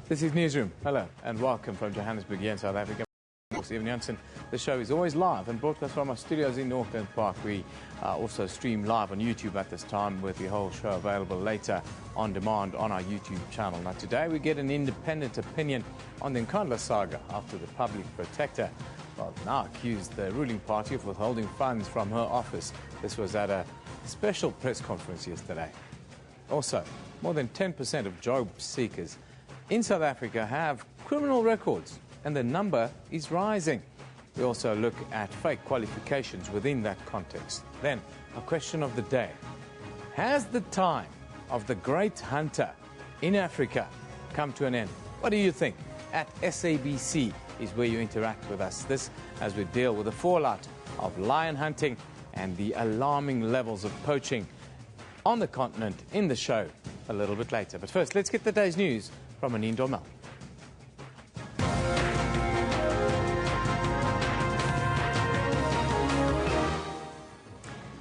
This is Newsroom. Hello and welcome from Johannesburg here in South Africa. Evan Jansen. The show is always live and broadcast from our studios in Auckland Park. We also stream live on YouTube at this time, with the whole show available later on demand on our YouTube channel. Now today we get an independent opinion on the Nkandla saga after the public protector now accused the ruling party of withholding funds from her office. This was at a special press conference yesterday. Also, more than 10% of job seekers in South Africa have criminal records, and the number is rising. We also look at fake qualifications within that context. Then, a question of the day. Has the time of the great hunter in Africa come to an end? What do you think? At SABC is where you interact with us. This as we deal with the fallout of lion hunting and the alarming levels of poaching on the continent in the show a little bit later. But first, let's get the day's news from Anine Dormel.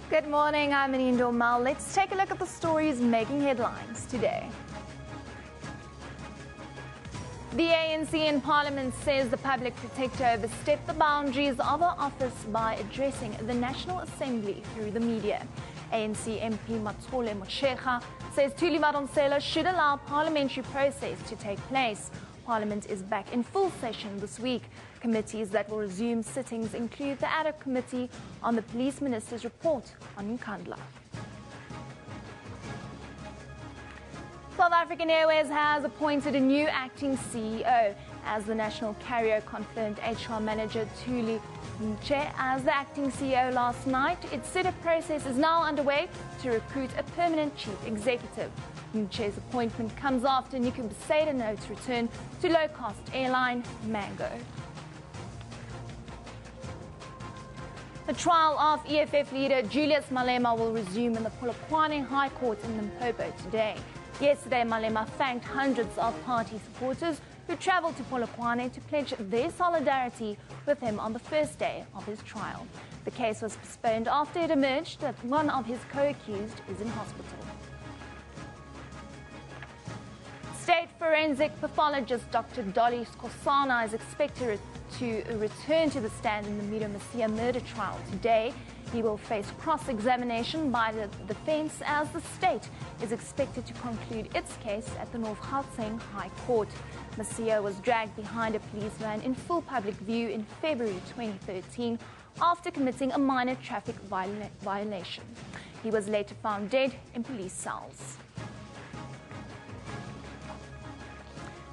Good morning, I'm Anine Dormel. Let's take a look at the stories making headlines today. The ANC in Parliament says the public protector overstepped the boundaries of her office by addressing the National Assembly through the media. ANC MP Matole Motshekga says Thuli Madonsela should allow parliamentary process to take place. Parliament is back in full session this week. Committees that will resume sittings include the ad hoc committee on the police minister's report on Nkandla. South African Airways has appointed a new acting CEO. As the national carrier confirmed HR manager Thuli Madonsela as the acting CEO last night, it said a process is now underway to recruit a permanent chief executive. Madonsela's appointment comes after Nico Besaideno's return to low-cost airline Mango. The trial of EFF leader Julius Malema will resume in the Polokwane High Court in Limpopo today. Yesterday, Malema thanked hundreds of party supporters who travelled to Polokwane to pledge their solidarity with him on the first day of his trial. The case was postponed after it emerged that one of his co-accused is in hospital. State forensic pathologist Dr. Dolly Skosana is expected to return to the stand in the Mido Masia murder trial today. He will face cross-examination by the defense as the state is expected to conclude its case at the North Gauteng High Court. Masia was dragged behind a police van in full public view in February 2013 after committing a minor traffic violation. He was later found dead in police cells.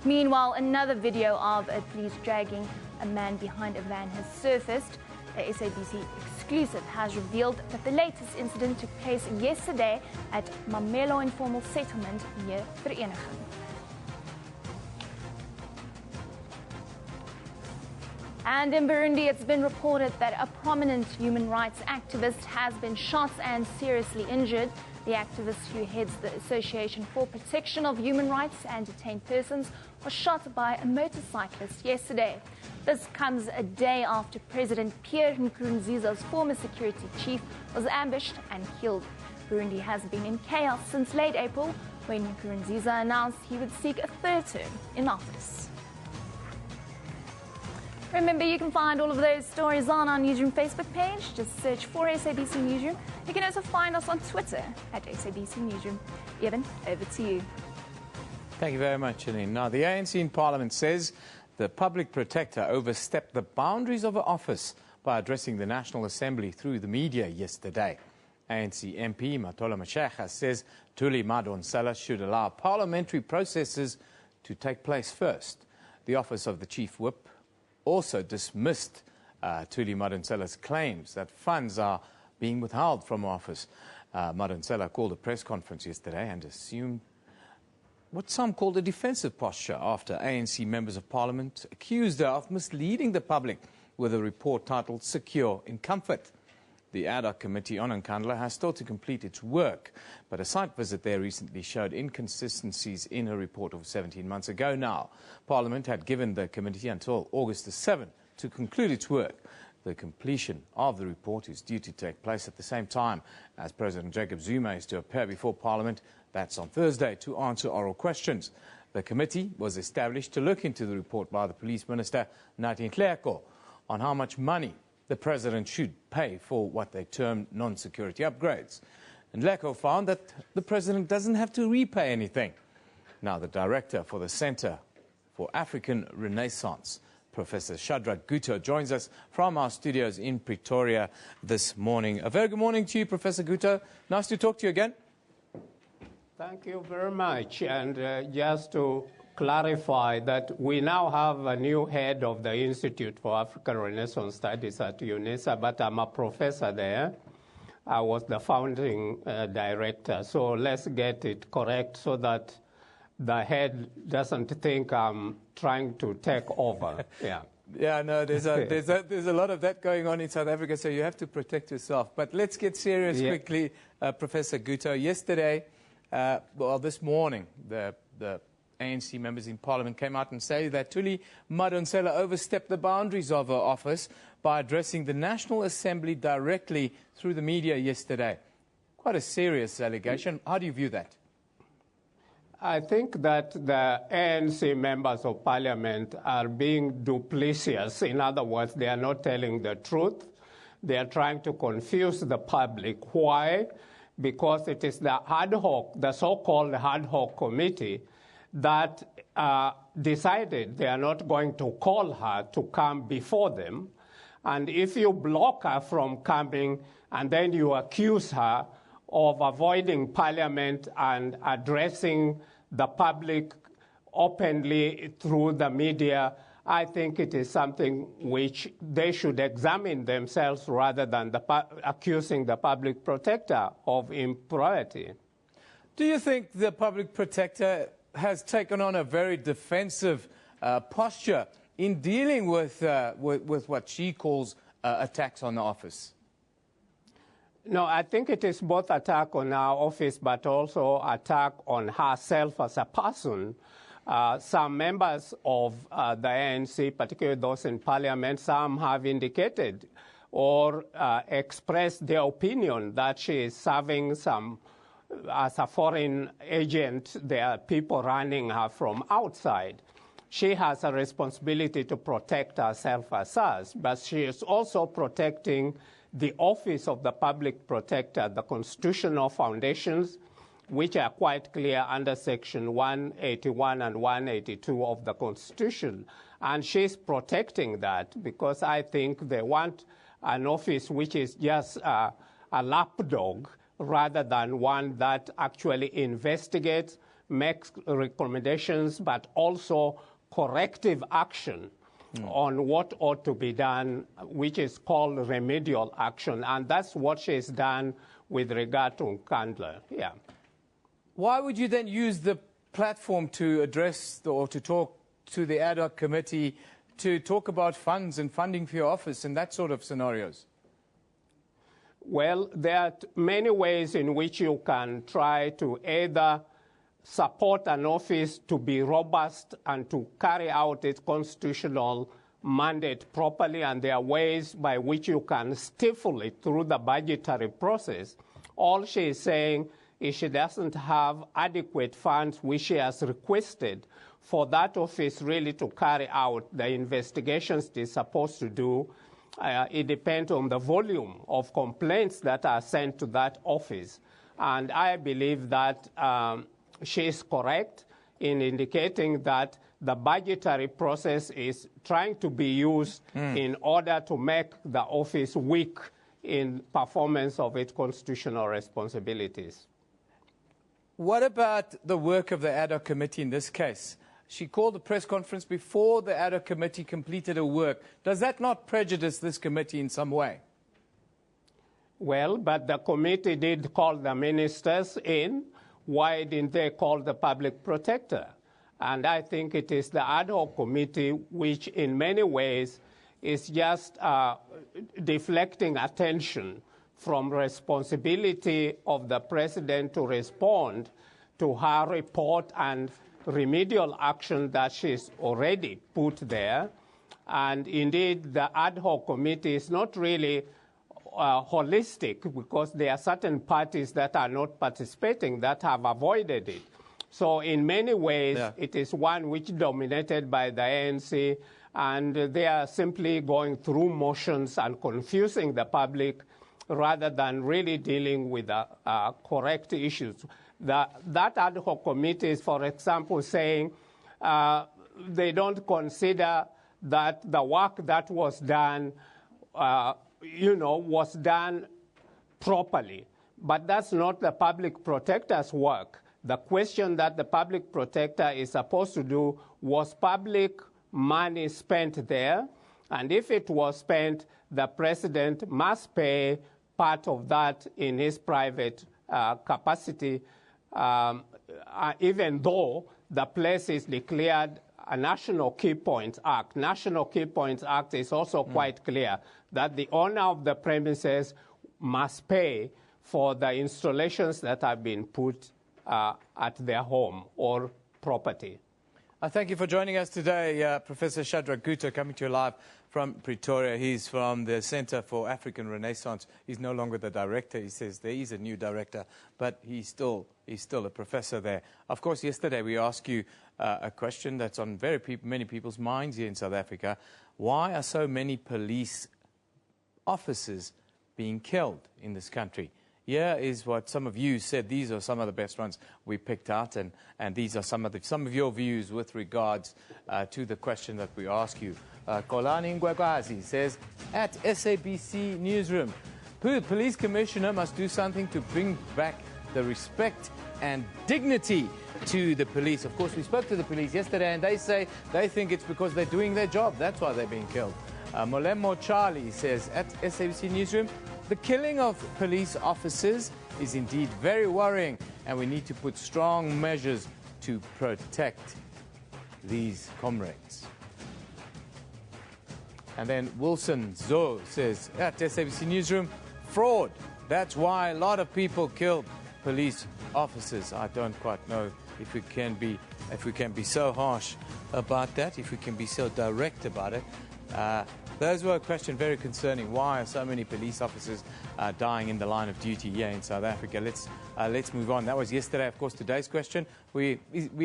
Meanwhile, another video of a police dragging a man behind a van has surfaced. The SABC exclusive has revealed that the latest incident took place yesterday at Mamelo Informal Settlement near Vereniging. And in Burundi, it's been reported that a prominent human rights activist has been shot and seriously injured. The activist, who heads the Association for Protection of Human Rights and Detained Persons, was shot by a motorcyclist yesterday. This comes a day after President Pierre Nkurunziza's former security chief was ambushed and killed. Burundi has been in chaos since late April, when Nkurunziza announced he would seek a third term in office. Remember, you can find all of those stories on our Newsroom Facebook page. Just search for SABC Newsroom. You can also find us on Twitter at SABC Newsroom. Evan, over to you. Thank you very much, Janine. Now, the ANC in Parliament says the public protector overstepped the boundaries of her office by addressing the National Assembly through the media yesterday. ANC MP Matole Motshekga says Thuli Madonsela should allow parliamentary processes to take place first. The office of the Chief Whip also dismissed Thuli Madonsela's claims that funds are being withheld from office. Madonsela called a press conference yesterday and assumed what some called a defensive posture after ANC members of Parliament accused her of misleading the public with a report titled Secure in Comfort. The ad hoc committee on Nkandla has still to complete its work, but a site visit there recently showed inconsistencies in her report of 17 months ago now. Parliament had given the committee until August the 7th to conclude its work. The completion of the report is due to take place at the same time as President Jacob Zuma is to appear before Parliament. That's on Thursday to answer oral questions. The committee was established to look into the report by the Police Minister, Nathi Nhleko, on how much money the President should pay for what they term non-security upgrades. And Nhleko found that the President doesn't have to repay anything. Now, the Director for the Centre for African Renaissance, Professor Shadrack Guto, joins us from our studios in Pretoria this morning. A very good morning to you, Professor Guto. Nice to talk to you again. Thank you very much. And just to clarify that we now have a new head of the Institute for African Renaissance Studies at UNISA, but I'm a professor there. I was the founding director. So let's get it correct so that the head doesn't think I'm trying to take over. Yeah. Yeah, no, there's a lot of that going on in South Africa, so you have to protect yourself. But let's get serious quickly, Professor Guto. Yesterday, well, this morning, the ANC members in Parliament came out and say that Thuli Madonsela overstepped the boundaries of her office by addressing the National Assembly directly through the media yesterday. Quite a serious allegation. How do you view that? I think that the ANC members of Parliament are being duplicitous. In other words, they are not telling the truth. They are trying to confuse the public. Why? Because it is the ad hoc, the so-called ad hoc committee that decided they are not going to call her to come before them. And if you block her from coming and then you accuse her of avoiding Parliament and addressing the public openly through the media, I think it is something which they should examine themselves rather than accusing the public protector of impropriety. Do you think the public protector has taken on a very defensive posture in dealing with what she calls attacks on the office? No, I think it is both attack on our office, but also attack on herself as a person. Some members of the ANC, particularly those in Parliament, some have indicated or expressed their opinion that she is serving some, as a foreign agent. There are people running her from outside. She has a responsibility to protect herself as such, but she is also protecting the office of the public protector, the constitutional foundations, which are quite clear under Section 181 and 182 of the Constitution. And she's protecting that because I think they want an office which is just a lapdog rather than one that actually investigates, makes recommendations, but also corrective action on what ought to be done, which is called remedial action. And that's what she's done with regard to Nkandla. Yeah. Why would you then use the platform to address or to talk to the ad hoc committee to talk about funds and funding for your office and that sort of scenarios? Well, there are many ways in which you can try to either support an office to be robust and to carry out its constitutional mandate properly, and there are ways by which you can stifle it through the budgetary process. All she is saying is she doesn't have adequate funds, which she has requested for that office really to carry out the investigations it is supposed to do. It depends on the volume of complaints that are sent to that office. And I believe that she is correct in indicating that the budgetary process is trying to be used in order to make the office weak in performance of its constitutional responsibilities. What about the work of the ad hoc committee in this case? She called a press conference before the ad hoc committee completed her work. Does that not prejudice this committee in some way? Well, but the committee did call the ministers in. Why didn't they call the public protector? And I think it is the ad hoc committee which in many ways is just deflecting attention from responsibility of the president to respond to her report and remedial action that she's already put there. And indeed, the ad hoc committee is not really holistic because there are certain parties that are not participating that have avoided it. So in many ways, it is one which dominated by the ANC, and they are simply going through motions and confusing the public rather than really dealing with the correct issues. That ad hoc committee is, for example, saying they don't consider that the work that was done, was done properly. But that's not the public protector's work. The question that the public protector is supposed to do, was public money spent there? And if it was spent, the president must pay part of that in his private capacity, even though the place is declared a National Key Points Act. National Key Points Act is also quite clear that the owner of the premises must pay for the installations that have been put at their home or property. Thank you for joining us today, Professor Shadrack Guto, coming to you live from Pretoria. He's from the Center for African Renaissance. He's no longer the director. He says there is a new director, but he's still a professor there. Of course, yesterday we asked you a question that's on many people's minds here in South Africa. Why are so many police officers being killed in this country? Here is what some of you said. These are some of the best ones we picked out, and these are some of your views with regards to the question that we ask you. Kolani Ngwagwazi says, at SABC Newsroom, police commissioner must do something to bring back the respect and dignity to the police. Of course, we spoke to the police yesterday, and they say they think it's because they're doing their job. That's why they're being killed. Molemo Charlie says, at SABC Newsroom, the killing of police officers is indeed very worrying, and we need to put strong measures to protect these comrades. And then Wilson Zo says, at SABC Newsroom, fraud. That's why a lot of people killed police officers. I don't quite know if we can be so harsh about that, if we can be so direct about it. Those were a question very concerning. Why are so many police officers dying in the line of duty here in South Africa? Let's move on. That was yesterday. Of course, today's question, we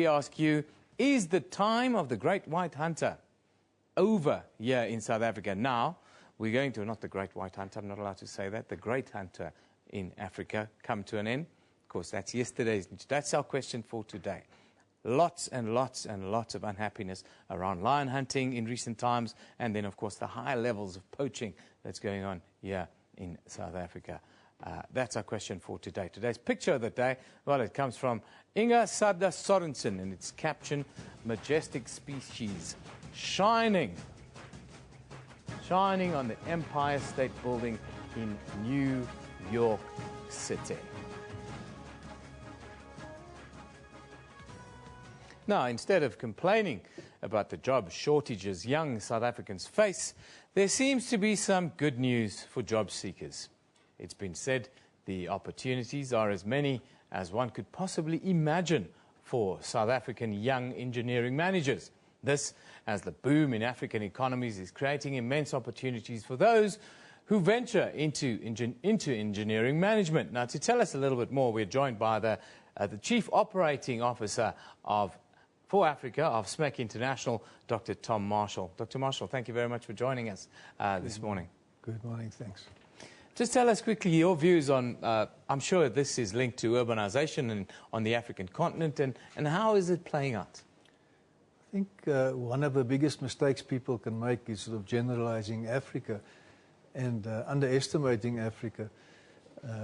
ask you, is the time of the great white hunter over here in South Africa? Now, we're going to, not the great white hunter, I'm not allowed to say that, the great hunter in Africa come to an end. Of course, that's yesterday's. That's our question for today. Lots and lots and lots of unhappiness around lion hunting in recent times, and then, of course, the high levels of poaching that's going on here in South Africa. That's our question for today. Today's picture of the day, well, it comes from Inga Sada Sorensen, and it's captioned, Majestic Species Shining on the Empire State Building in New York City. Now, instead of complaining about the job shortages young South Africans face, there seems to be some good news for job seekers. It's been said the opportunities are as many as one could possibly imagine for South African young engineering managers. This, as the boom in African economies is creating immense opportunities for those who venture into engineering management. Now, to tell us a little bit more, we're joined by the Chief Operating Officer for Africa of SMEC International, Dr. Tom Marshall. Dr. Marshall, thank you very much for joining us this morning. Good morning, thanks. Just tell us quickly your views on, I'm sure this is linked to urbanization on the African continent, and how is it playing out? I think one of the biggest mistakes people can make is sort of generalizing Africa and underestimating Africa.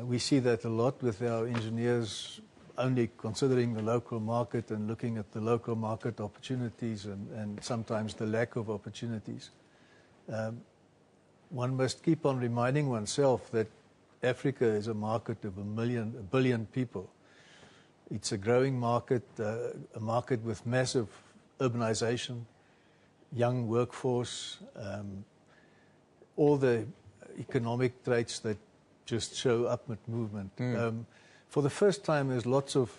We see that a lot with our engineers only considering the local market and looking at the local market opportunities and sometimes the lack of opportunities. One must keep on reminding oneself that Africa is a market of a billion people. It's a growing market, a market with massive urbanization, young workforce, all the economic traits that just show upward movement. For the first time, there's lots of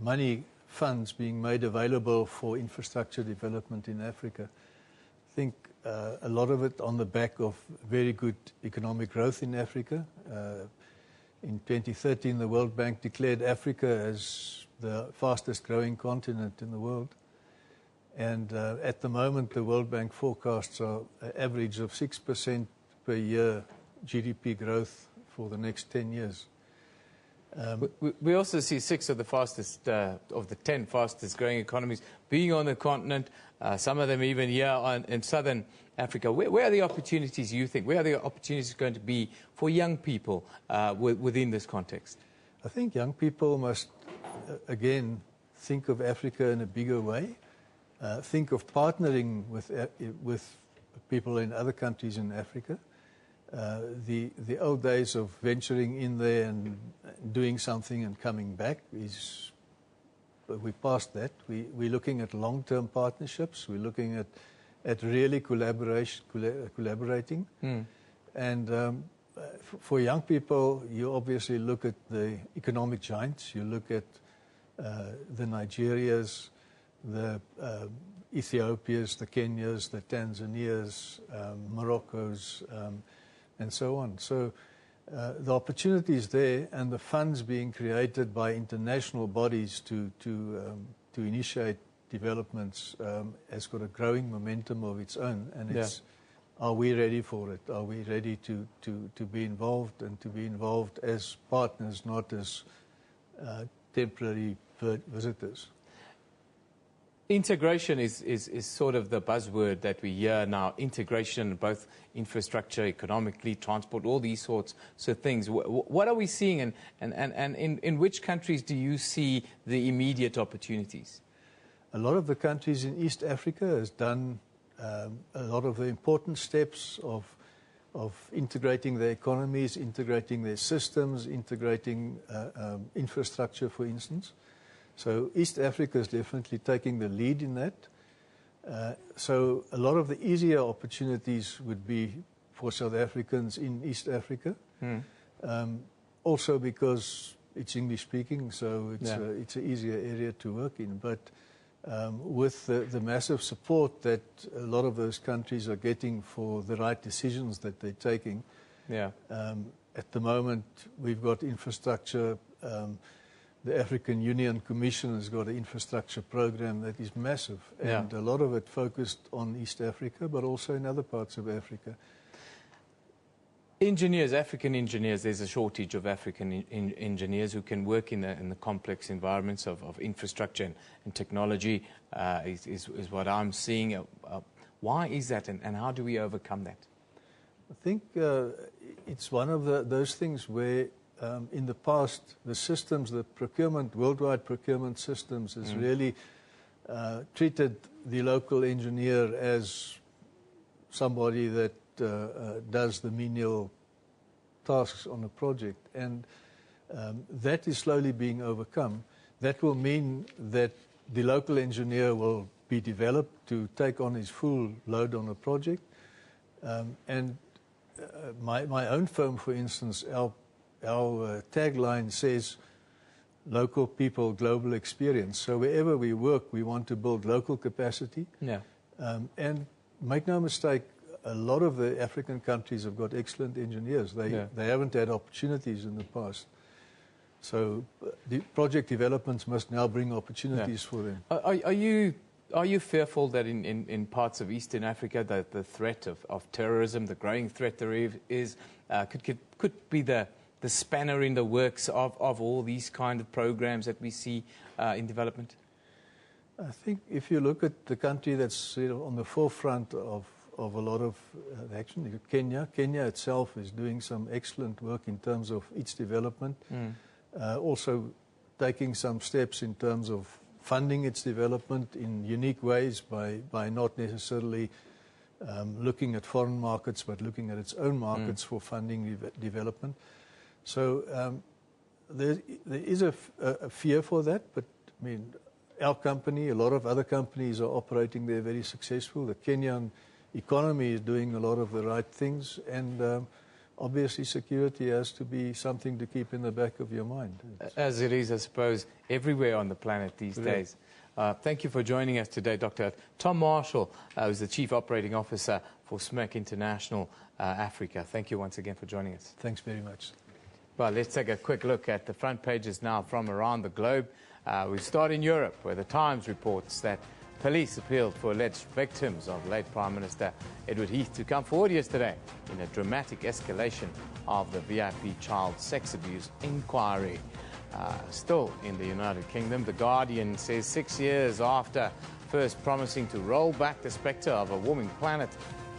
money, funds being made available for infrastructure development in Africa. I think a lot of it on the back of very good economic growth in Africa. In 2013, the World Bank declared Africa as the fastest growing continent in the world. And at the moment, the World Bank forecasts are an average of 6% per year GDP growth for the next 10 years. We also see 6 of the fastest, of the 10 fastest growing economies being on the continent, some of them even here in southern Africa. Where are the opportunities, you think? Where are the opportunities going to be for young people within this context? I think young people must, again, think of Africa in a bigger way. Think of partnering with people in other countries in Africa. The old days of venturing in there and doing something and coming back we're past that. We're looking at long-term partnerships. We're looking at really collaborating. And for young people, you obviously look at the economic giants. You look at the Nigerias, the Ethiopias, the Kenyas, the Tanzanias, Moroccos, and so on. So the opportunities there and the funds being created by international bodies to initiate developments has got a growing momentum of its own. And are we ready for it? Are we ready to be involved and to be involved as partners, not as temporary visitors? Integration is sort of the buzzword that we hear now. Integration, both infrastructure, economically, transport, all these sorts of things. What are we seeing, and in which countries do you see the immediate opportunities? A lot of the countries in East Africa has done a lot of the important steps of integrating their economies, integrating their systems, integrating infrastructure, for instance. So East Africa is definitely taking the lead in that. So a lot of the easier opportunities would be for South Africans in East Africa. Also because it's English speaking, so it's an easier area to work in. But with the massive support that a lot of those countries are getting for the right decisions that they're taking, at the moment we've got infrastructure. The African Union Commission has got an infrastructure program that is massive, and a lot of it focused on East Africa, but also in other parts of Africa. Engineers, African engineers, there's a shortage of African engineers who can work in the complex environments of infrastructure and technology, is what I'm seeing. Why is that, and how do we overcome that? I think it's one of those things where in the past, the systems, the procurement, worldwide procurement systems has really treated the local engineer as somebody that does the menial tasks on a project. And that is slowly being overcome. That will mean that the local engineer will be developed to take on his full load on a project. And my own firm, for instance, our tagline says, local people, global experience. So wherever we work, we want to build local capacity. And make no mistake, a lot of the African countries have got excellent engineers. They haven't had opportunities in the past. So the project developments must now bring opportunities for them. Are you fearful that in parts of Eastern Africa that the threat of terrorism, the growing threat there is, could be the spanner in the works of all these kind of programs that we see in development? I think if you look at the country that's on the forefront of a lot of action, Kenya itself is doing some excellent work in terms of its development. Also taking some steps in terms of funding its development in unique ways by not necessarily looking at foreign markets, but looking at its own markets for funding development. So there is a fear for that, but I mean, our company, a lot of other companies are operating there very successful. The Kenyan economy is doing a lot of the right things, and obviously security has to be something to keep in the back of your mind. As it is, I suppose, everywhere on the planet these days. Thank you for joining us today, Dr. Tom Marshall, who's the Chief Operating Officer for SMEC International Africa. Thank you once again for joining us. Thanks very much. Well, let's take a quick look at the front pages now from around the globe. We start in Europe, where the Times reports that police appealed for alleged victims of late Prime Minister Edward Heath to come forward yesterday in a dramatic escalation of the VIP child sex abuse inquiry. Still in the United Kingdom, The Guardian says 6 years after first promising to roll back the spectre of a warming planet,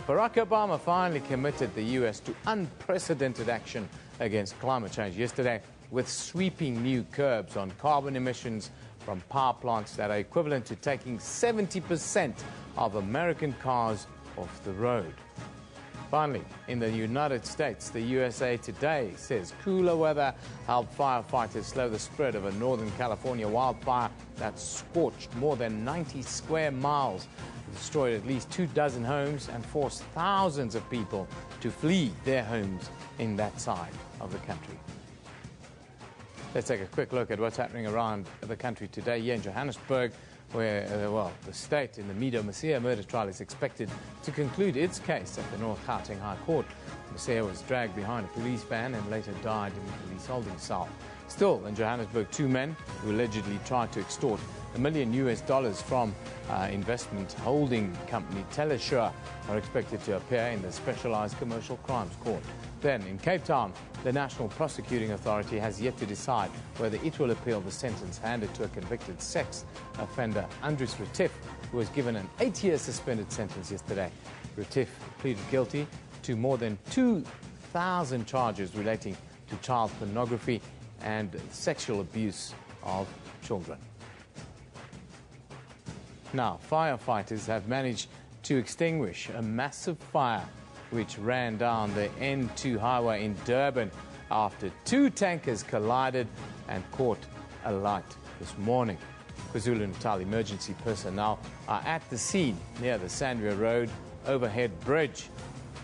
Barack Obama finally committed the US to unprecedented action against climate change yesterday, with sweeping new curbs on carbon emissions from power plants that are equivalent to taking 70% of American cars off the road. Finally, in the United States, the USA Today says cooler weather helped firefighters slow the spread of a Northern California wildfire that scorched more than 90 square miles, destroyed at least 24 homes, and forced thousands of people to flee their homes in that side of the country. Let's take a quick look at what's happening around the country today. Here in Johannesburg, where, the state in the Mido Masia murder trial is expected to conclude its case at the North Gauteng High Court. Masia was dragged behind a police van and later died in the police holding cell. Still, in Johannesburg, 2 men who allegedly tried to extort $1 million from investment holding company Telesure are expected to appear in the Specialized Commercial Crimes Court. Then, in Cape Town, the National Prosecuting Authority has yet to decide whether it will appeal the sentence handed to a convicted sex offender, Andries Retief, who was given an 8-year suspended sentence yesterday. Retief pleaded guilty to more than 2,000 charges relating to child pornography and sexual abuse of children. Now, firefighters have managed to extinguish a massive fire which ran down the N2 highway in Durban after 2 tankers collided and caught alight this morning. KwaZulu-Natal emergency personnel are at the scene near the Sandria Road overhead bridge.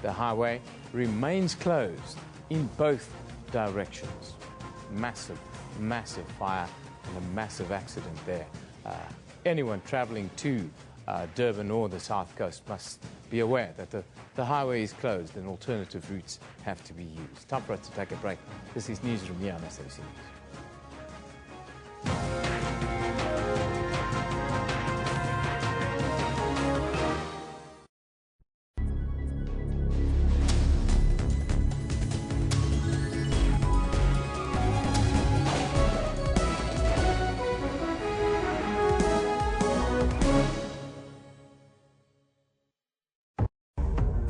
The highway remains closed in both directions. Massive, massive fire and a massive accident there. Anyone traveling to Durban or the South Coast must be aware that the highway is closed and alternative routes have to be used. Time for us to take a break. This is Newsroom here on SABC News.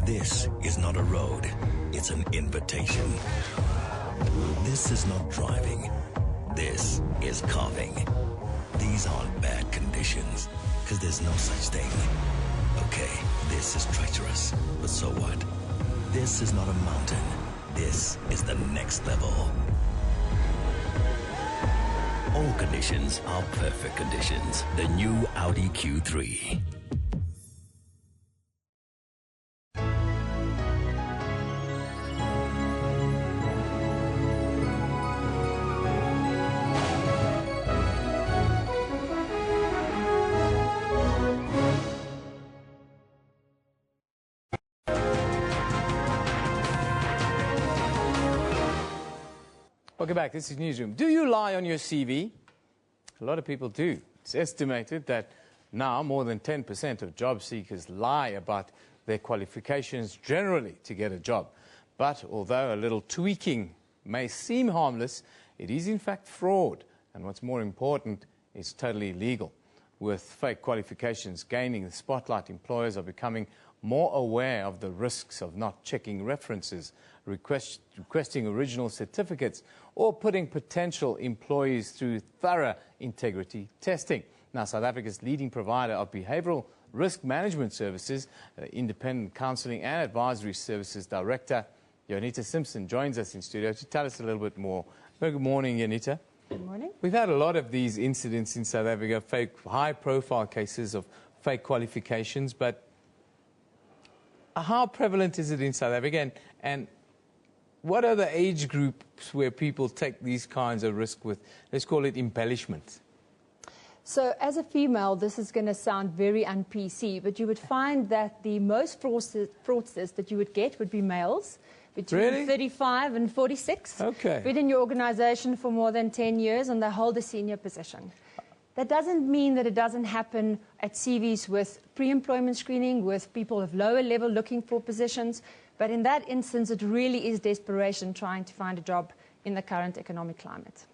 This is not a road, it's an invitation. This is not driving, this is carving. These aren't bad conditions, because there's no such thing. Okay, this is treacherous, but so what? This is not a mountain, this is the next level. All conditions are perfect conditions. The new Audi Q3. Welcome back. This is Newsroom. Do you lie on your CV? A lot of people do. It's estimated that now more than 10% of job seekers lie about their qualifications generally to get a job. But although a little tweaking may seem harmless, it is in fact fraud. And what's more important, it's totally illegal. With fake qualifications gaining the spotlight, employers are becoming more aware of the risks of not checking references, requesting original certificates, or putting potential employees through thorough integrity testing. Now, South Africa's leading provider of behavioral risk management services, independent counselling and advisory services director, Yonita Simpson, joins us in studio to tell us a little bit more. Good morning, Yonita. Good morning. We've had a lot of these incidents in South Africa, fake, high-profile cases of fake qualifications, but how prevalent is it in South Africa, and what are the age groups where people take these kinds of risks with, let's call it embellishment? So as a female, this is going to sound very un-PC, but you would find that the most fraudsters that you would get would be males between 35 and 46. Okay. Been in your organization for more than 10 years and they hold a senior position. That doesn't mean that it doesn't happen at CVs with pre-employment screening, with people of lower level looking for positions. But in that instance, it really is desperation trying to find a job in the current economic climate.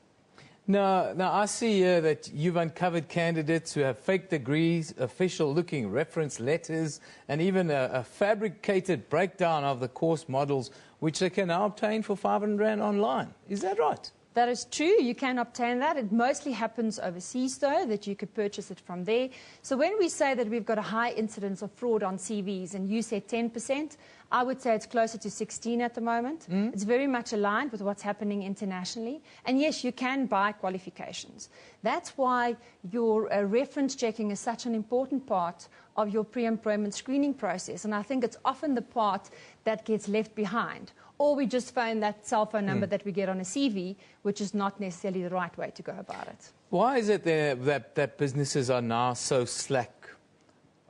Now, I see here that you've uncovered candidates who have fake degrees, official-looking reference letters, and even a fabricated breakdown of the course models, which they can now obtain for 500 Rand online. Is that right? That is true. You can obtain that. It mostly happens overseas, though, that you could purchase it from there. So when we say that we've got a high incidence of fraud on CVs, and you said 10%, I would say it's closer to 16 at the moment. It's very much aligned with what's happening internationally. And yes, you can buy qualifications. That's why your reference checking is such an important part of your pre-employment screening process. And I think it's often the part that gets left behind. Or we just phone that cell phone number that we get on a CV, which is not necessarily the right way to go about it. Why is it that businesses are now so slack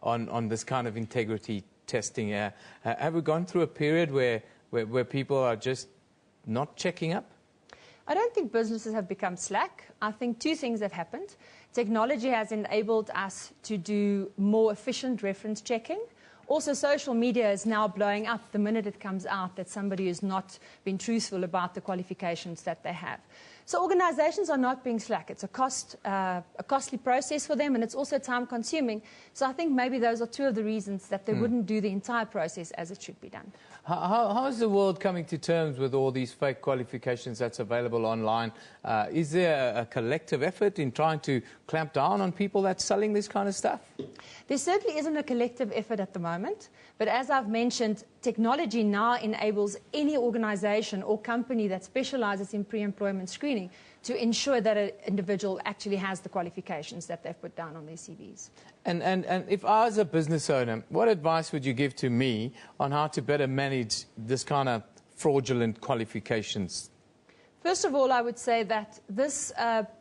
on this kind of integrity testing? Have we gone through a period where people are just not checking up? I don't think businesses have become slack. I think two things have happened. Technology has enabled us to do more efficient reference checking. Also, social media is now blowing up the minute it comes out that somebody has not been truthful about the qualifications that they have. So organizations are not being slack. It's a costly process for them, and it's also time-consuming. So I think maybe those are two of the reasons that they wouldn't do the entire process as it should be done. How is the world coming to terms with all these fake qualifications that's available online? Is there a collective effort in trying to clamp down on people that's selling this kind of stuff? There certainly isn't a collective effort at the moment, but as I've mentioned, technology now enables any organization or company that specializes in pre-employment screening to ensure that an individual actually has the qualifications that they've put down on their CVs. And if I was a business owner, what advice would you give to me on how to better manage this kind of fraudulent qualifications? First of all, I would say that this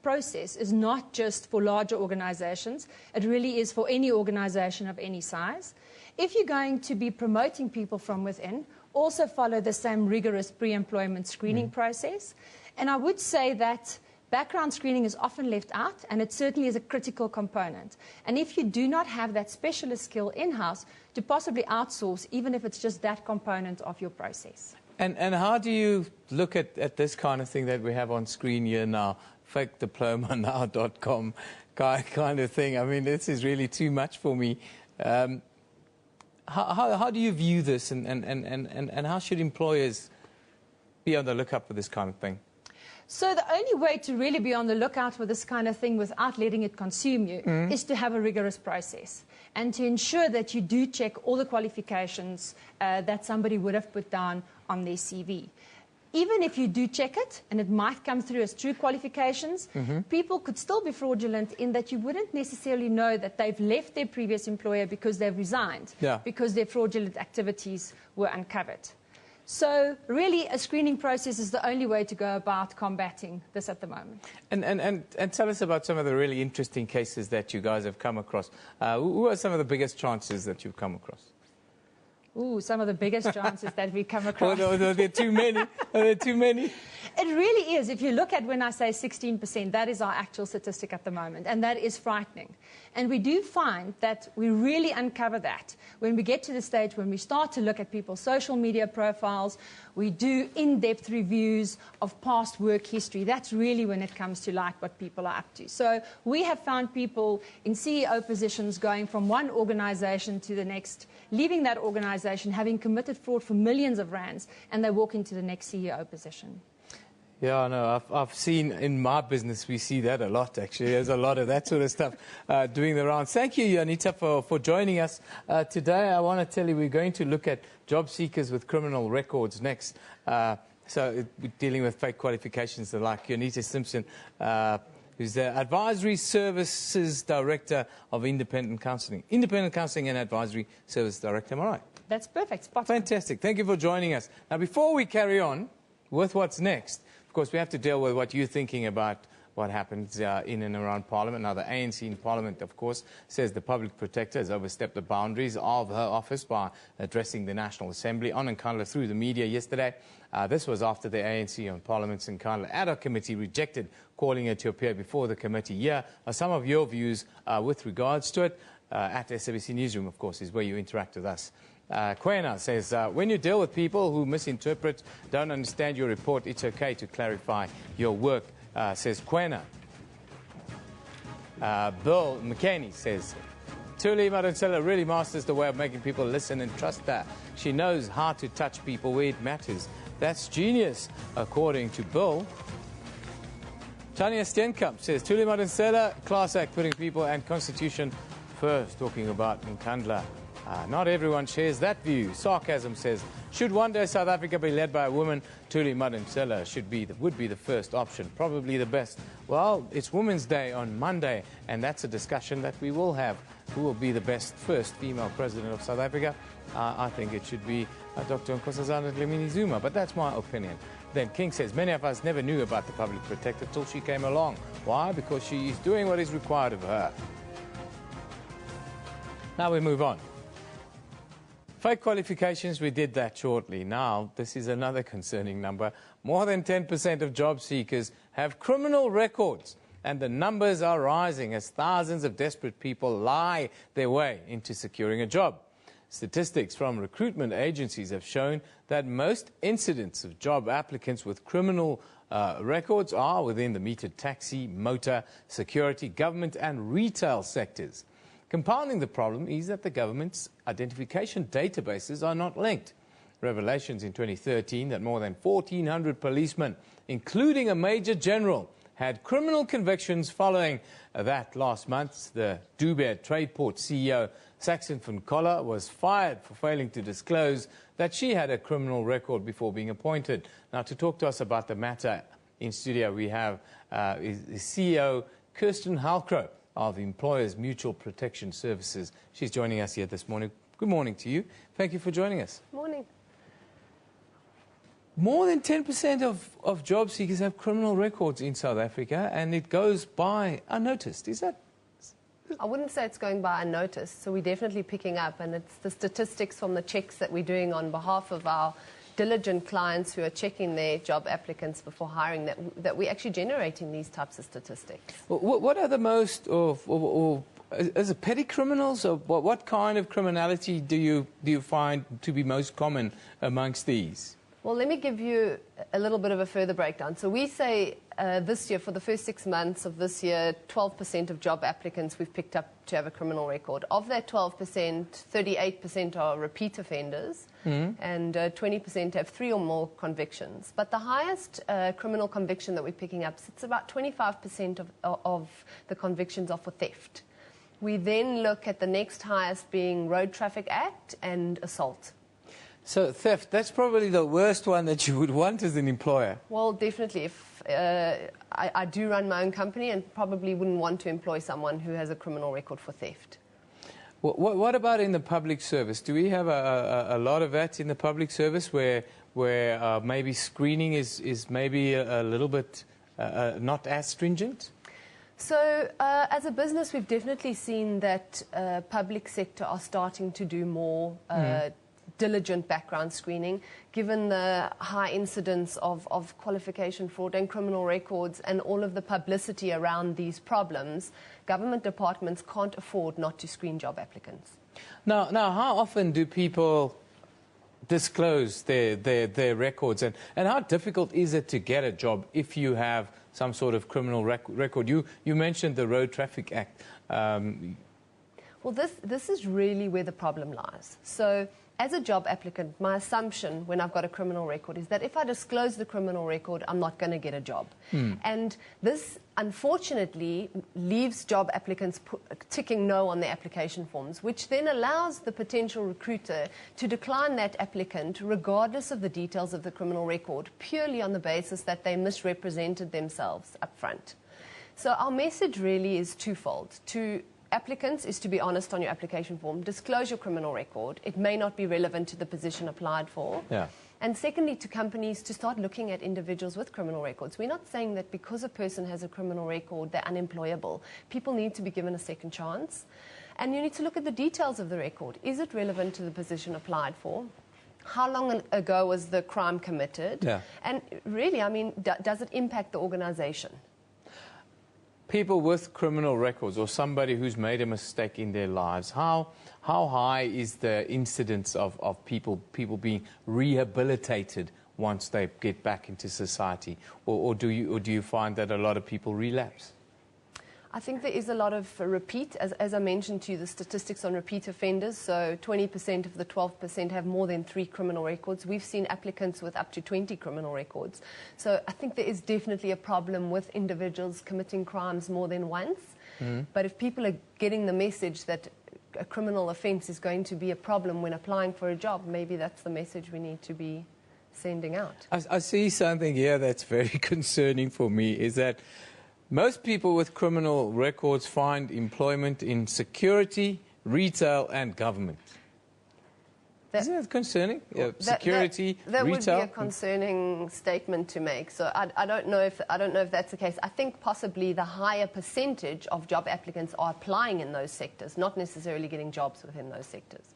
process is not just for larger organizations. It really is for any organization of any size. If you're going to be promoting people from within, also follow the same rigorous pre-employment screening process. And I would say that background screening is often left out, and it certainly is a critical component. And if you do not have that specialist skill in-house, to possibly outsource, even if it's just that component of your process. And how do you look at this kind of thing that we have on screen here now, fakediplomanow.com kind of thing? I mean, this is really too much for me. How do you view this, and how should employers be on the lookout for this kind of thing? So the only way to really be on the lookout for this kind of thing without letting it consume you is to have a rigorous process and to ensure that you do check all the qualifications that somebody would have put down on their CV. Even if you do check it, and it might come through as true qualifications, people could still be fraudulent in that you wouldn't necessarily know that they've left their previous employer because they've resigned, because their fraudulent activities were uncovered. So really, a screening process is the only way to go about combating this at the moment. And tell us about some of the really interesting cases that you guys have come across. Who are some of the biggest chances that you've come across? Ooh, some of the biggest chances that we come across. Are there too many? Are there too many? It really is. If you look at when I say 16%, that is our actual statistic at the moment, and that is frightening. And we do find that we really uncover that when we get to the stage when we start to look at people's social media profiles, we do in-depth reviews of past work history. That's really when it comes to light what people are up to. So we have found people in CEO positions going from one organization to the next, leaving that organization, having committed fraud for millions of rands, and they walk into the next CEO position. Yeah, no, I've seen in my business, we see that a lot, actually. There's a lot of that sort of stuff doing the rounds. Thank you, Anita, for joining us today. I want to tell you we're going to look at job seekers with criminal records next. So we're dealing with fake qualifications like Anita Simpson, who's the Advisory Services Director of Independent Counselling. Independent Counselling and Advisory Service Director, am I right? That's perfect. Spot on. Fantastic. Thank you for joining us. Now, before we carry on with what's next, of course, we have to deal with what you're thinking about what happens in and around Parliament. Now, the ANC in Parliament, of course, says the public protector has overstepped the boundaries of her office by addressing the National Assembly on Nkandla through the media yesterday. This was after the ANC on Parliament's Nkandla ad hoc committee rejected calling her to appear before the committee. Here are some of your views with regards to it. At SABC Newsroom, of course, is where you interact with us. Kwena says, when you deal with people who misinterpret, don't understand your report, it's okay to clarify your work, says Kwena. Bill McKinney says, Thuli Madonsela really masters the way of making people listen and trust her. She knows how to touch people where it matters. That's genius, according to Bill. Tanya Steenkamp says, Thuli Madonsela, class act, putting people and constitution first, talking about Nkandla. Not everyone shares that view. Sarcasm says, should one day South Africa be led by a woman, Thuli Madonsela would be the first option, probably the best. Well, it's Women's Day on Monday, and that's a discussion that we will have. Who will be the best first female president of South Africa? I think it should be Dr. Nkosazana Dlamini-Zuma, but that's my opinion. Then King says, many of us never knew about the public protector till she came along. Why? Because she is doing what is required of her. Now we move on. Fake qualifications, we did that shortly. Now, this is another concerning number. More than 10% of job seekers have criminal records, and the numbers are rising as thousands of desperate people lie their way into securing a job. Statistics from recruitment agencies have shown that most incidents of job applicants with criminal records are within the metered taxi, motor, security, government and retail sectors. Compounding the problem is that the government's identification databases are not linked. Revelations in 2013 that more than 1,400 policemen, including a major general, had criminal convictions following that last month. The Dubai Tradeport CEO, Saxon van Coller, was fired for failing to disclose that she had a criminal record before being appointed. Now, to talk to us about the matter in studio, we have CEO Kirsten Halcrow of Employers Mutual Protection Services. She's joining us here this morning. Good morning to you. Thank you for joining us. Morning. More than 10% of job seekers have criminal records in South Africa, and it goes by unnoticed. Is that? I wouldn't say it's going by unnoticed, so we're definitely picking up, and it's the statistics from the checks that we're doing on behalf of our diligent clients who are checking their job applicants before hiring that we're actually generating these types of statistics. What are the most, is it petty criminals, or what kind of criminality do you find to be most common amongst these? Well, let me give you a little bit of a further breakdown. So we say this year, for the first 6 months of this year, 12% of job applicants we've picked up to have a criminal record. Of that 12%, 38% are repeat offenders, and 20% have 3 or more convictions. But the highest criminal conviction that we're picking up, it's about 25% of the convictions are for theft. We then look at the next highest being Road Traffic Act and assault. So theft, that's probably the worst one that you would want as an employer. Well, definitely. If I do run my own company and probably wouldn't want to employ someone who has a criminal record for theft. What about in the public service? Do we have a lot of that in the public service where maybe screening is maybe a little bit not as stringent? So as a business, we've definitely seen that public sector are starting to do more diligent background screening, given the high incidence of qualification fraud and criminal records and all of the publicity around these problems. Government departments can't afford not to screen job applicants. Now how often do people disclose their records, and how difficult is it to get a job if you have some sort of criminal record? You mentioned the Road Traffic Act. Well, this is really where the problem lies. So as a job applicant, my assumption when I've got a criminal record is that if I disclose the criminal record, I'm not going to get a job. And this, unfortunately, leaves job applicants ticking no on their application forms, which then allows the potential recruiter to decline that applicant regardless of the details of the criminal record, purely on the basis that they misrepresented themselves up front. So our message really is twofold: to applicants is to be honest on your application form. Disclose your criminal record. It may not be relevant to the position applied for. Yeah. And secondly, to companies to start looking at individuals with criminal records. We're not saying that because a person has a criminal record, they're unemployable. People need to be given a second chance. And you need to look at the details of the record. Is it relevant to the position applied for? How long ago was the crime committed? Yeah. And really, I mean, does it impact the organization? People with criminal records or somebody who's made a mistake in their lives, how high is the incidence of people being rehabilitated once they get back into society? Or do you find that a lot of people relapse? I think there is a lot of repeat. As I mentioned to you, the statistics on repeat offenders, so 20% of the 12% have more than 3 criminal records. We've seen applicants with up to 20 criminal records. So I think there is definitely a problem with individuals committing crimes more than once. But if people are getting the message that a criminal offence is going to be a problem when applying for a job, maybe that's the message we need to be sending out. I see something here that's very concerning for me, is that most people with criminal records find employment in security, retail and government. Isn't that concerning? Security, that retail? would be a concerning statement to make. So I don't know if that's the case. I think possibly the higher percentage of job applicants are applying in those sectors, not necessarily getting jobs within those sectors.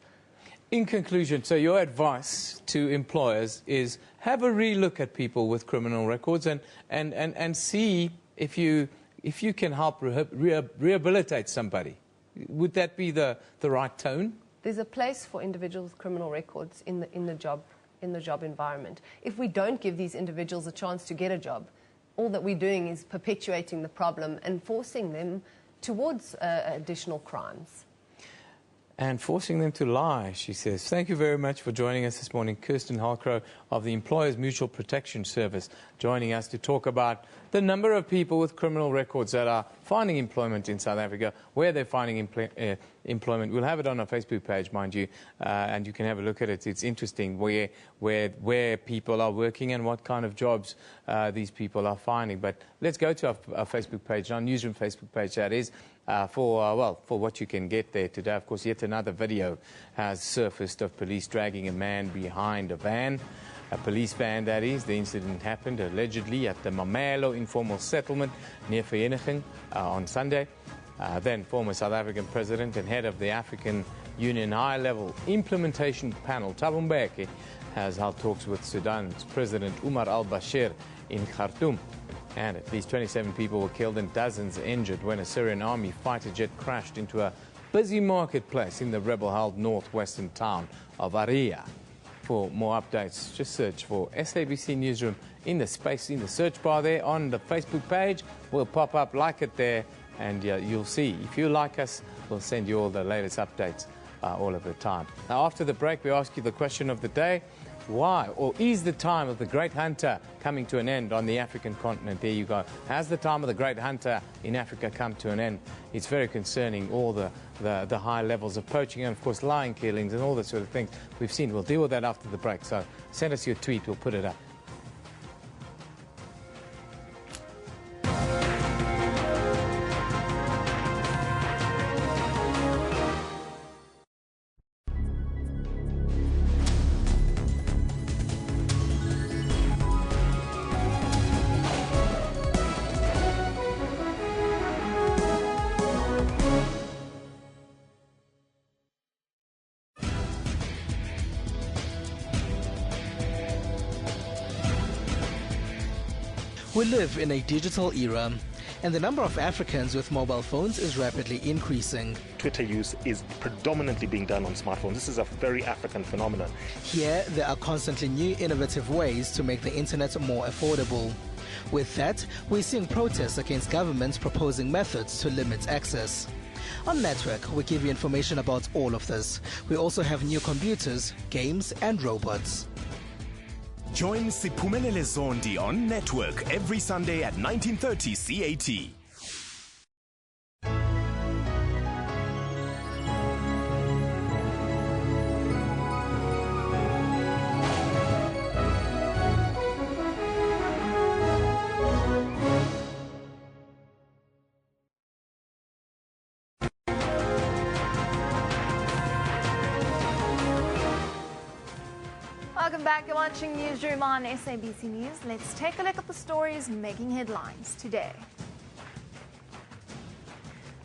In conclusion, so your advice to employers is have a relook at people with criminal records and see if you can help rehabilitate somebody. Would that be the right tone? There's a place for individuals with criminal records in the job environment. If we don't give these individuals a chance to get a job, all that we're doing is perpetuating the problem and forcing them towards additional crimes. And forcing them to lie, she says. Thank you very much for joining us this morning. Kirsten Halcrow of the Employers Mutual Protection Service joining us to talk about the number of people with criminal records that are finding employment in South Africa, where they're finding employment. We'll have it on our Facebook page, mind you, and you can have a look at it. It's interesting where people are working and what kind of jobs these people are finding. But let's go to our Facebook page, our Newsroom Facebook page, that is. For what you can get there today. Of course, yet another video has surfaced of police dragging a man behind a van, a police van that is. The incident happened allegedly at the Mamelo informal settlement near Vereniging on Sunday. Then former South African president and head of the African Union high-level implementation panel, Thabo Mbeki, has held talks with Sudan's President Umar al-Bashir in Khartoum. And at least 27 people were killed and dozens injured when a Syrian army fighter jet crashed into a busy marketplace in the rebel-held northwestern town of Aria. For more updates, just search for SABC Newsroom in the search bar there on the Facebook page. We'll pop up, like it there, and you'll see. If you like us, we'll send you all the latest updates all of the time. Now, after the break, we ask you the question of the day. Why, or is the time of the great hunter coming to an end on the African continent? There you go. Has the time of the great hunter in Africa come to an end? It's very concerning, all the high levels of poaching and, of course, lion killings and all that sort of things we've seen. We'll deal with that after the break. So send us your tweet. We'll put it up. We live in a digital era, and the number of Africans with mobile phones is rapidly increasing. Twitter use is predominantly being done on smartphones. This is a very African phenomenon. Here, there are constantly new innovative ways to make the internet more affordable. With that, we're seeing protests against governments proposing methods to limit access. On Network, we give you information about all of this. We also have new computers, games and robots. Join Siphumelele Zondi on Network every Sunday at 19:30 CAT. Welcome back. You're watching Newsroom on SABC News. Let's take a look at the stories making headlines today.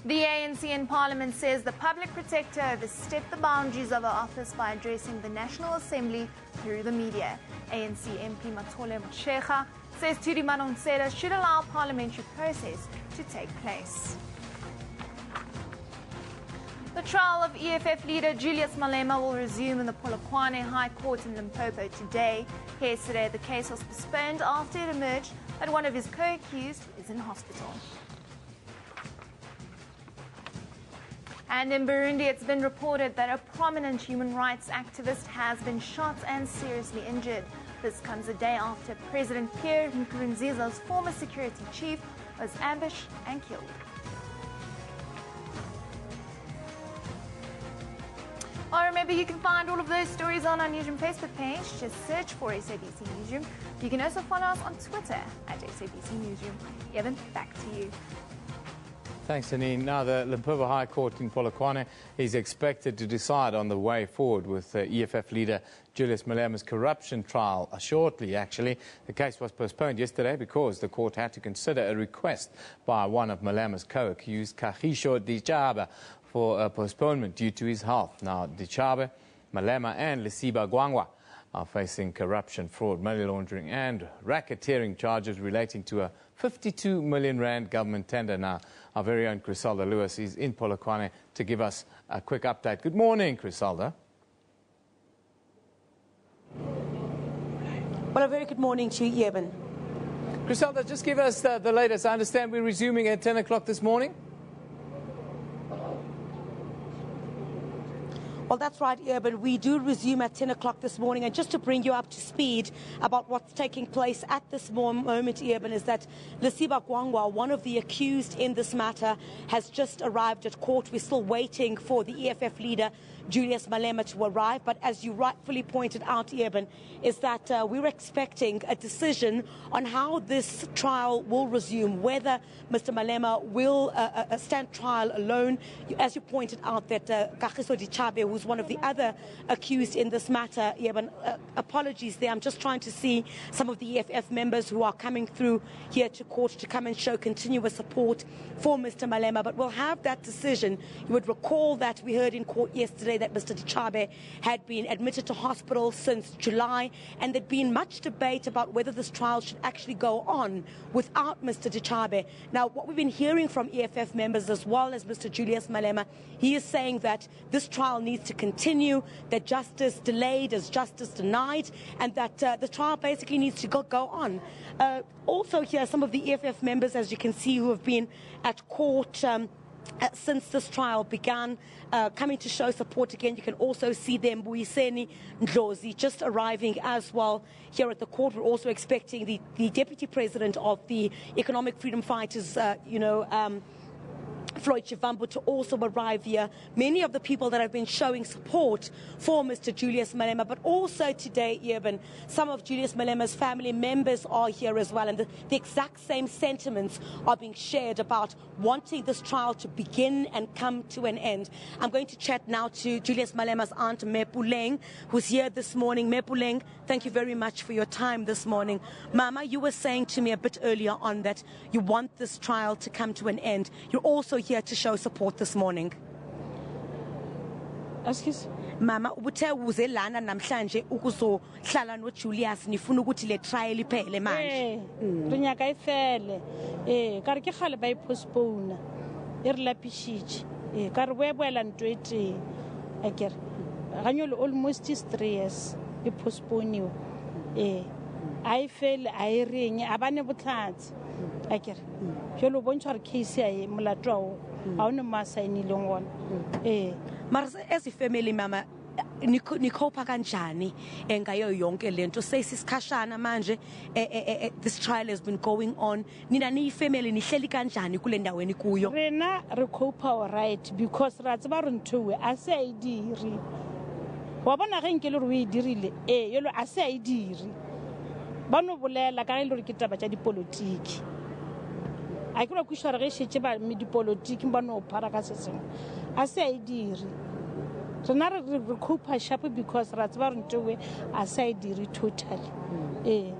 The ANC in Parliament says the public protector overstepped the boundaries of her office by addressing the National Assembly through the media. ANC MP Matole Motshekga says Thuli Madonsela should allow parliamentary process to take place. The trial of EFF leader Julius Malema will resume in the Polokwane High Court in Limpopo today. Yesterday, the case was postponed after it emerged that one of his co-accused is in hospital. And in Burundi, it's been reported that a prominent human rights activist has been shot and seriously injured. This comes a day after President Pierre Nkurunziza's former security chief was ambushed and killed. Well, remember, you can find all of those stories on our Newsroom Facebook page. Just search for SABC Newsroom. You can also follow us on Twitter at SABC Newsroom. Evan, back to you. Thanks, Janine. Now, the Limpopo High Court in Polokwane is expected to decide on the way forward with EFF leader Julius Malema's corruption trial shortly, actually. The case was postponed yesterday because the court had to consider a request by one of Malema's co-accused, Kagiso Dichabe, for a postponement due to his health. Now, Dichabe, Malema and Lesiba Gwangwa are facing corruption, fraud, money laundering and racketeering charges relating to a 52 million rand government tender. Now, our very own Crisalda Lewis is in Polokwane to give us a quick update. Good morning, Crisalda. Well, a very good morning to you, Eben. Crisalda, just give us the latest. I understand we're resuming at 10 o'clock this morning. Well, that's right, Urban. We do resume at 10 o'clock this morning. And just to bring you up to speed about what's taking place at this moment, Urban, is that Lesiba Gwangwa, one of the accused in this matter, has just arrived at court. We're still waiting for the EFF leader, Julius Malema, to arrive. But as you rightfully pointed out, Urban, is that we're expecting a decision on how this trial will resume, whether Mr. Malema will stand trial alone. As you pointed out, that Kagiso Dichabe, who's one of the other accused in this matter, Urban, apologies there. I'm just trying to see some of the EFF members who are coming through here to court to come and show continuous support for Mr. Malema. But we'll have that decision. You would recall that we heard in court yesterday that Mr. Dichabe had been admitted to hospital since July, and there'd been much debate about whether this trial should actually go on without Mr. Dichabe. Now, what we've been hearing from EFF members as well as Mr. Julius Malema, he is saying that this trial needs to continue, that justice delayed is justice denied, and that the trial basically needs to go on. Also here, some of the EFF members, as you can see, who have been at court since this trial began, coming to show support again. You can also see them, Mbuyiseni Ndlozi, just arriving as well here at the court. We're also expecting the Deputy President of the Economic Freedom Fighters, Floyd Chivambu, to also arrive here. Many of the people that have been showing support for Mr. Julius Malema, but also today, Urban, some of Julius Malema's family members are here as well, and the exact same sentiments are being shared about wanting this trial to begin and come to an end. I'm going to chat now to Julius Malema's aunt, Mepuleng, who's here this morning. Mepuleng, thank you very much for your time this morning. Mama, you were saying to me a bit earlier on that you want this trial to come to an end. You're also here to show support this morning. Excuse? Mama, ubuthe uze lana namhlanje ukuzohlala no Julius nifuna ukuthi le trial iphele manje. Rinyaka ifele. Ka re ke gale ba postpone. E re lapishitse. Ka re boela ntwete. Akere. Ganyolo almost 3 years e postpone. I feel I ring abane botlatsi. Akere. Jolo bontsha re case ya molato a ona masaini longona. Mara as family, Mama, nikopha kanjani ngayo yonke lento sesikhashana manje this trial has been going on. Nina ni family nihleli kanjani kule ndaweni kuyo? Rena re cope all right because ra tsaba re ntwe a se a diri wa bona ge nke le re e dirile yelo a se a diri ba no bolela ka ile re ke taba tša dipolitiki a ke re kushara ge shetse ba me dipolitiki ba no phara ka seseng a se a diri rena re copa sharp because ra tseba re ntewe a sa e dire totally.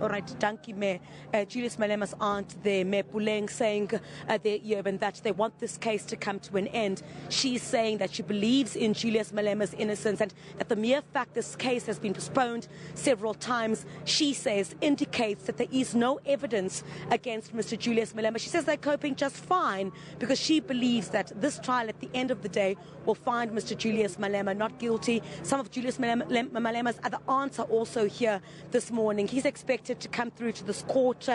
All right, thank you, Mayor. Julius Malema's aunt there, Mayor Puleng, saying that they want this case to come to an end. She's saying that she believes in Julius Malema's innocence and that the mere fact this case has been postponed several times, she says, indicates that there is no evidence against Mr. Julius Malema. She says they're coping just fine because she believes that this trial at the end of the day will find Mr. Julius Malema not guilty. Some of Julius Malema's other aunts are also here this morning. He's expected to come through to this court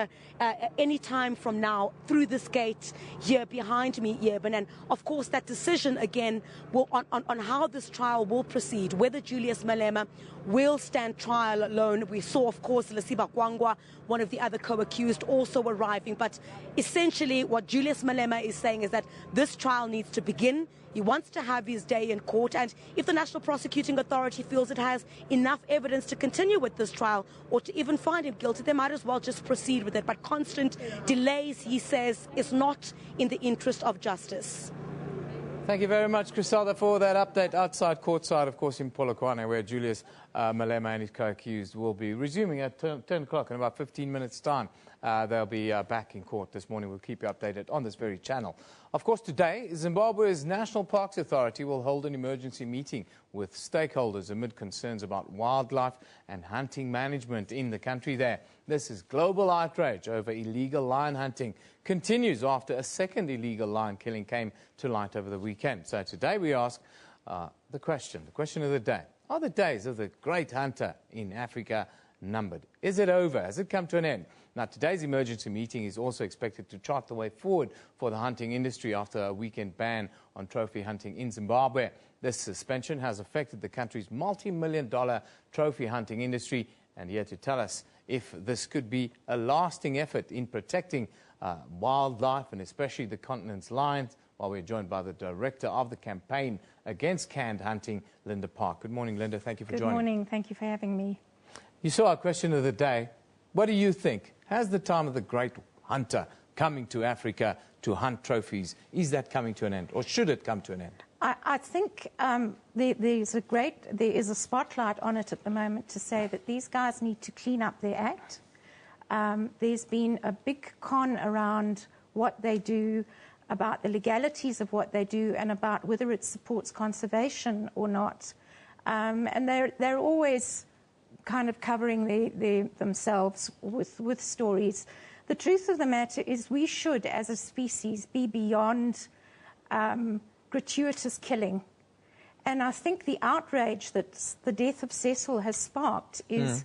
any time from now through this gate here behind me, Eben. And of course that decision again will on how this trial will proceed, whether Julius Malema will stand trial alone. We saw, of course, Lesiba Kwangwa, one of the other co-accused, also arriving. But essentially what Julius Malema is saying is that this trial needs to begin. He wants to have his day in court, and if the National Prosecuting Authority feels it has enough evidence to continue with this trial or to even find him guilty, they might as well just proceed with it. But constant delays, he says, is not in the interest of justice. Thank you very much, Griselda, for that update outside courtside, of course, in Polokwane, where Julius Malema and his co-accused will be resuming at 10 o'clock in about 15 minutes' time. They'll be back in court this morning. We'll keep you updated on this very channel. Of course, today, Zimbabwe's National Parks Authority will hold an emergency meeting with stakeholders amid concerns about wildlife and hunting management in the country there. This is global outrage over illegal lion hunting continues after a second illegal lion killing came to light over the weekend. So today we ask the question of the day. Are the days of the great hunter in Africa numbered? Is it over? Has it come to an end? Now, today's emergency meeting is also expected to chart the way forward for the hunting industry after a weekend ban on trophy hunting in Zimbabwe. This suspension has affected the country's multi-million-dollar trophy hunting industry, and here to tell us if this could be a lasting effort in protecting wildlife and especially the continent's lions, while we're joined by the director of the campaign against canned hunting, Linda Park. Good morning, Linda. Thank you for joining. Good morning. Thank you for having me. You saw our question of the day. What do you think? Has the time of the great hunter coming to Africa to hunt trophies, is that coming to an end, or should it come to an end? I think there is a spotlight on it at the moment to say that these guys need to clean up their act. There's been a big con around what they do, about the legalities of what they do, and about whether it supports conservation or not. And they're always kind of covering themselves with stories. The truth of the matter is we should, as a species, be beyond gratuitous killing. And I think the outrage that the death of Cecil has sparked is,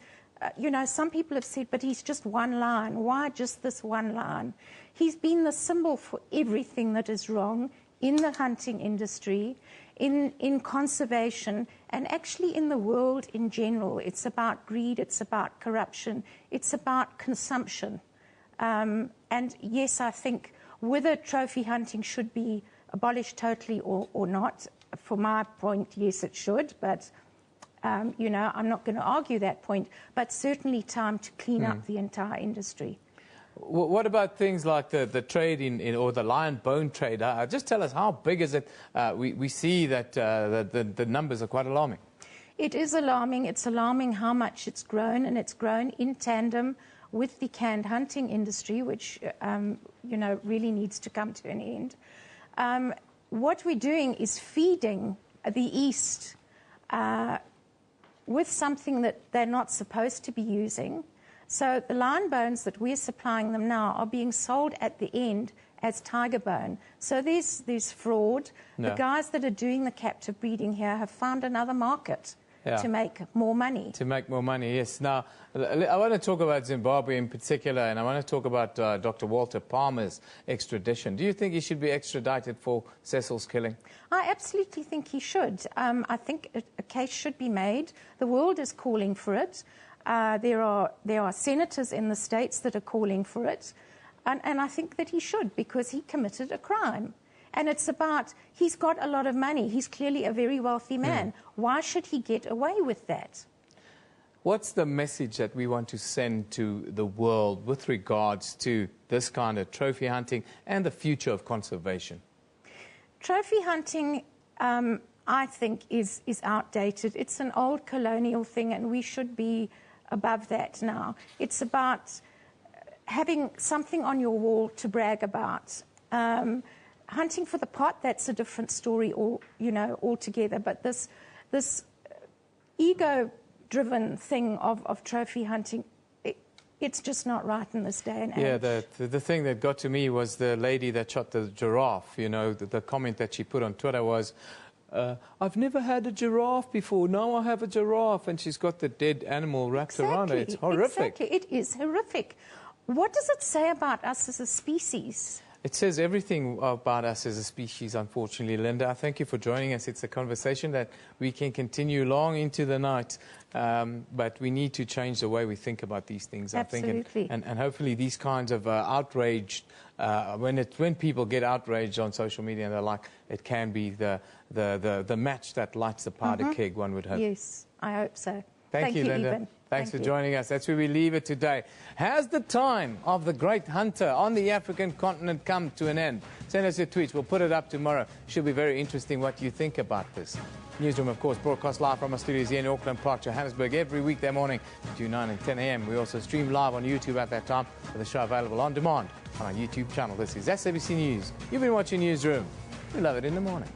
some people have said, but he's just one lion. Why just this one lion? He's been the symbol for everything that is wrong in the hunting industry, in conservation, and actually in the world in general. It's about greed, it's about corruption, it's about consumption. And yes, I think whether trophy hunting should be abolished totally or not, from my point, yes, it should, but I'm not going to argue that point, but certainly time to clean up the entire industry. What about things like the trade or the lion bone trade? Just tell us, how big is it? We see that the numbers are quite alarming. It is alarming. It's alarming how much it's grown, and it's grown in tandem with the canned hunting industry, which really needs to come to an end. What we're doing is feeding the East with something that they're not supposed to be using. So the lion bones that we're supplying them now are being sold at the end as tiger bone. So there's fraud. No. The guys that are doing the captive breeding here have found another market to make more money. To make more money, yes. Now, I want to talk about Zimbabwe in particular, and I want to talk about Dr. Walter Palmer's extradition. Do you think he should be extradited for Cecil's killing? I absolutely think he should. I think a case should be made. The world is calling for it. There are senators in the states that are calling for it. And I think that he should, because he committed a crime. And it's about, he's got a lot of money. He's clearly a very wealthy man. Why should he get away with that? What's the message that we want to send to the world with regards to this kind of trophy hunting and the future of conservation? Trophy hunting, I think, is outdated. It's an old colonial thing, and we should be above that now. It's about having something on your wall to brag about. Hunting for the pot, that's a different story, altogether. But this ego-driven thing of trophy hunting, it's just not right in this day and age. Yeah, the thing that got to me was the lady that shot the giraffe. The comment that she put on Twitter was, I've never had a giraffe before. Now I have a giraffe. And she's got the dead animal wrapped around her. It's horrific. Exactly. It is horrific. What does it say about us as a species? It says everything about us as a species, unfortunately, Linda. I thank you for joining us. It's a conversation that we can continue long into the night, but we need to change the way we think about these things, Absolutely. I think. And hopefully these kinds of outraged, when people get outraged on social media and they're like, it can be the match that lights the powder keg, one would hope. Yes, I hope so. Thank you, Linda. Eben. Thanks for joining us. That's where we leave it today. Has the time of the great hunter on the African continent come to an end? Send us your tweets. We'll put it up tomorrow. Should be very interesting what you think about this. Newsroom, of course, broadcast live from our studios here in Auckland Park, Johannesburg, every weekday morning between 9 and 10 a.m. We also stream live on YouTube at that time, with the show available on demand on our YouTube channel. This is SABC News. You've been watching Newsroom. We love it in the morning.